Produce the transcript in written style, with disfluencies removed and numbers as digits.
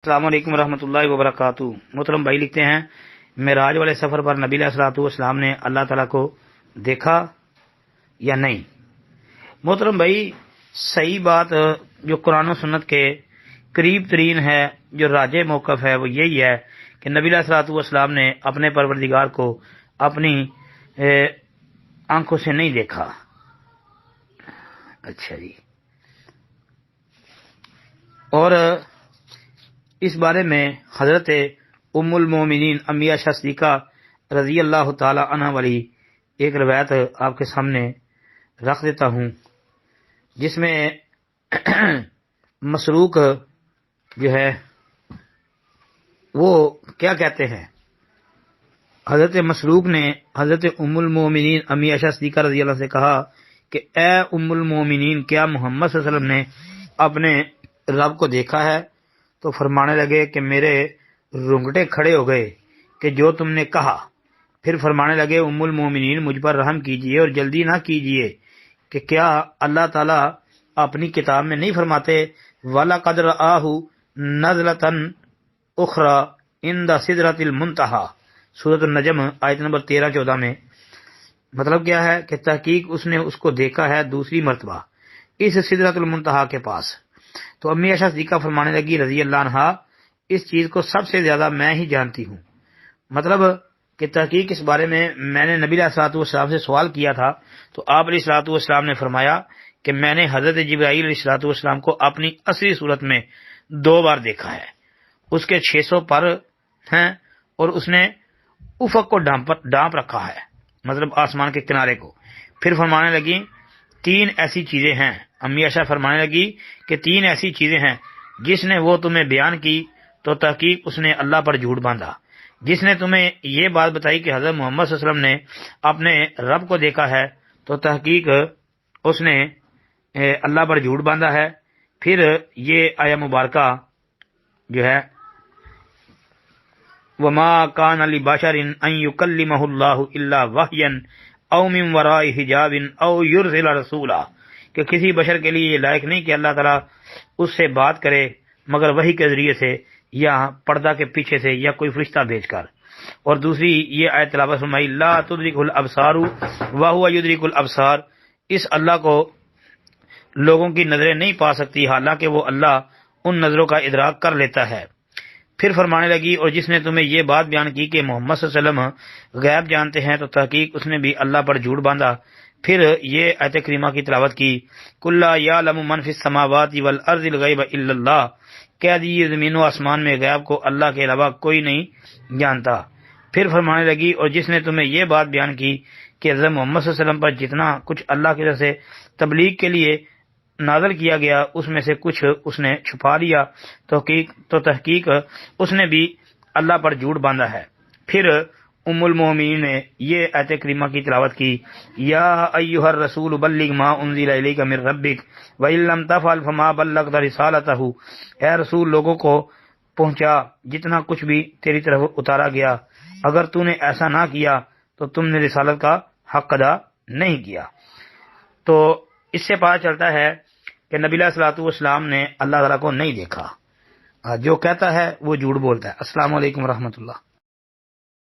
السلام علیکم ورحمۃ اللہ وبرکاتہ۔ محترم بھائی لکھتے ہیں، معراج والے سفر پر نبی علیہ الصلوۃ والسلام نے اللہ تعالیٰ کو دیکھا یا نہیں؟ محترم بھائی، صحیح بات جو قرآن و سنت کے قریب ترین ہے، جو راجح موقف ہے، وہ یہی ہے کہ نبی علیہ الصلوۃ والسلام نے اپنے پروردگار کو اپنی آنکھوں سے نہیں دیکھا۔ اچھا جی، اور اس بارے میں حضرت ام المومنین امی عائشہ صدیقہ رضی اللہ تعالی عنہ والی ایک روایت آپ کے سامنے رکھ دیتا ہوں، جس میں مسروق جو ہے وہ کیا کہتے ہیں۔ حضرت مسروق نے حضرت ام المومنین امی عائشہ صدیقہ رضی اللہ عنہ سے کہا کہ اے ام المومنین، کیا محمد صلی اللہ علیہ وسلم نے اپنے رب کو دیکھا ہے؟ تو فرمانے لگے کہ میرے رونگٹے کھڑے ہو گئے کہ جو تم نے کہا۔ پھر فرمانے لگے، ام المومنین، مجھ پر رحم کیجئے اور جلدی نہ کیجئے کہ کیا اللہ تعالیٰ اپنی کتاب میں نہیں فرماتے وَلَقَدْ رَآهُ نَزْلَةً أُخْرَى عِنْدَ سِدْرَةِ الْمُنتَهَى، سورۃ النجم آیت نمبر 13-14 میں۔ مطلب کیا ہے کہ تحقیق اس نے اس کو دیکھا ہے دوسری مرتبہ اس سدرۃ المنتہا کے پاس۔ تو امی عائشہ صدیقہ فرمانے لگی رضی اللہ عنہا، اس چیز کو سب سے زیادہ میں ہی جانتی ہوں۔ مطلب کہ تحقیق اس بارے میں نے نبی علیہ الصلوۃ والسلام سے سوال کیا تھا، تو آپ علیہ الصلوۃ والسلام نے فرمایا کہ میں نے حضرت جبرائیل علیہ الصلوۃ والسلام کو اپنی اصلی صورت میں 2 بار دیکھا ہے۔ اس کے 600 پر ہیں اور اس نے افق کو ڈانپ رکھا ہے، مطلب آسمان کے کنارے کو۔ پھر فرمانے لگی 3 ایسی چیزیں ہیں، امی عائشہ فرمانے لگی کہ 3 ایسی چیزیں ہیں جس نے وہ تمہیں بیان کی تو تحقیق اس نے اللہ پر جھوٹ باندھا۔ جس نے تمہیں یہ بات بتائی کہ حضرت محمد صلی اللہ علیہ وسلم نے اپنے رب کو دیکھا ہے تو تحقیق اس نے اللہ پر جھوٹ باندھا ہے۔ پھر یہ آیہ مبارکہ جو ہے وَمَا كَانَ لِبَشَرٍ أَن يُكَلِّمَهُ اللَّهُ إِلَّا وَحْيًا أَوْ مِن وَرَاءِ حِجَابٍ أَوْ يُرْسِلَ رَسُولًا، کہ کسی بشر کے لیے یہ لائق نہیں کہ اللہ تعالیٰ اس سے بات کرے مگر وحی کے ذریعے سے یا پردہ کے پیچھے سے یا کوئی فرشتہ بھیج کر۔ اور دوسری یہ آیت تلاوت فرمائی لا تدرکہ الابصار وہو یدرک الابصار، اس اللہ کو لوگوں کی نظریں نہیں پا سکتی حالانکہ وہ اللہ ان نظروں کا ادراک کر لیتا ہے۔ پھر فرمانے لگی اور جس نے تمہیں یہ بات بیان کی کہ محمد صلی اللہ علیہ وسلم غیب جانتے ہیں تو تحقیق اس نے بھی اللہ پر جھوٹ باندھا۔ پھر یہ آیت کریمہ کی تلاوت کی قُل لَا يَعْلَمُ مَن فِي السَّمَاوَاتِ وَالْأَرْضِ الْغَيْبَ إِلَّا اللَّهُ، کہہ دیجیے زمین و آسمان میں غیب کو اللہ کے علاوہ کوئی نہیں جانتا۔ پھر فرمانے لگی اور جس نے تمہیں یہ بات بیان کی کہ حضرت محمد صلی اللہ علیہ وسلم پر جتنا کچھ اللہ کی طرف سے تبلیغ کے لیے نازل کیا گیا اس میں سے کچھ اس نے چھپا لیا تو تحقیق اس نے بھی اللہ پر جھوٹ باندھا ہے۔ پھر ام المومنین نے یہ آیت کریمہ کی تلاوت کی یا ایھا الرسول بلغ ما انزل الیک من ربک وان لم تفعل فما بلغت رسالتہ، اے رسول لوگوں کو پہنچا جتنا کچھ بھی تیری طرف اتارا گیا، اگر تو نے ایسا نہ کیا تو تم نے رسالت کا حق ادا نہیں کیا۔ تو اس سے پتہ چلتا ہے کہ نبی علیہ الصلوۃ والسلام نے اللہ تعالیٰ کو نہیں دیکھا، جو کہتا ہے وہ جھوٹ بولتا ہے۔ السلام علیکم ورحمۃ اللہ۔